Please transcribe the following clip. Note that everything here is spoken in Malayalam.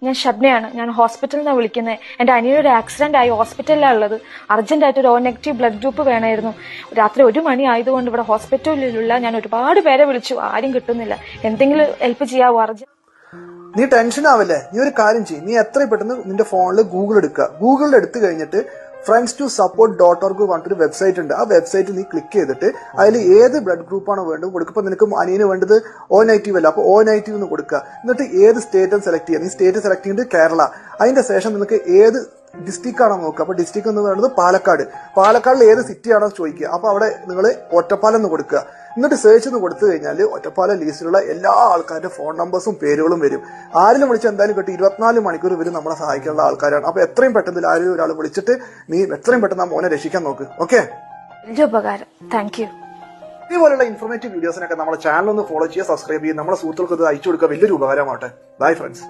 ഞാൻ ഷബ്നയാണ്. ഞാൻ ഹോസ്പിറ്റലിൽ നിന്നാണ് വിളിക്കുന്നത്. എന്റെ അനിയൊരു ആക്സിഡന്റ് ആയി ഹോസ്പിറ്റലിലാണ് ഉള്ളത്. അർജന്റായിട്ട് ഒരു O നെഗറ്റീവ് ബ്ലഡ് ഗ്രൂപ്പ് വേണമായിരുന്നു. രാത്രി 1 മണി ആയതുകൊണ്ട് ഇവിടെ ഹോസ്പിറ്റലിലുള്ള ഞാൻ ഒരുപാട് പേരെ വിളിച്ചു, ആരും കിട്ടുന്നില്ല. എന്തെങ്കിലും ഹെൽപ്പ് ചെയ്യാവോ? അർജന്റ്. നീ ടെൻഷൻ ആവല്ലേ, നീ ഒരു കാര്യം ചെയ്യും. നീ എത്രയും പെട്ടെന്ന് നിന്റെ ഫോണിൽ ഗൂഗിൾ എടുക്കുക. ഗൂഗിളിൽ എടുത്തു കഴിഞ്ഞിട്ട് friends2support.org പറഞ്ഞിട്ടൊരു വെബ്സൈറ്റ് ഉണ്ട്. ആ വെബ്സൈറ്റ് നീ ക്ലിക്ക് ചെയ്തിട്ട് അതിൽ ഏത് ബ്ലഡ് ഗ്രൂപ്പാണ് വേണ്ടത് കൊടുക്കുമ്പോൾ നിനക്ക് അനിയന് വേണ്ടത് O നെഗറ്റീവ് അല്ല, അപ്പൊ O നെഗറ്റീവ് എന്ന് കൊടുക്കുക. എന്നിട്ട് ഏത് സ്റ്റേറ്റ് സെലക്ട് ചെയ്യുക. നീ സ്റ്റേറ്റ് സെലക്ട് ചെയ്യുന്നത് കേരള. അതിന്റെ ശേഷം നിനക്ക് ഏത് ഡിസ്ട്രിക്ട് ആണോ നോക്കുക. അപ്പൊ ഡിസ്ട്രിക്ട് എന്ന് പറയുന്നത് പാലക്കാട്. പാലക്കാടിൽ ഏത് സിറ്റി ആണോ ചോദിക്കുക. അപ്പൊ അവിടെ നിങ്ങൾ ഒറ്റപ്പാലം എന്ന് കൊടുക്കുക. എന്നിട്ട് സെർച്ച് എന്ന് കൊടുത്തു കഴിഞ്ഞാൽ ഒറ്റപ്പാലം ലിസ്റ്റിലുള്ള എല്ലാ ആൾക്കാരുടെ ഫോൺ നമ്പേഴ്സും പേരുകളും വരും. ആരെങ്കിലും വിളിച്ച് എന്തായാലും കിട്ടി 24 മണിക്കൂർ ഇവർ നമ്മളെ സഹായിക്കാനുള്ള ആൾക്കാരാണ്. അപ്പൊ എത്രയും പെട്ടെന്ന് ആരെയും ഒരാൾ വിളിച്ചിട്ട് നീ എത്രയും പെട്ടെന്ന് ആ മോനെ രക്ഷിക്കാൻ നോക്ക്. ഓക്കെ, വലിയ ഉപകാരം. Thank you. ഇതുപോലുള്ള ഇൻഫോർമേറ്റീവ് വീഡിയോസിനൊക്കെ നമ്മുടെ ചാനൽ ഒന്ന് ഫോളോ ചെയ്യുക, സബ്സ്ക്രൈബ് ചെയ്യുക. നമ്മുടെ സുഹൃത്തുക്കൾക്ക് ഇത് അയച്ചു കൊടുക്കുക. വലിയൊരു ഉപകാരമാവട്ടെ. Bye friends.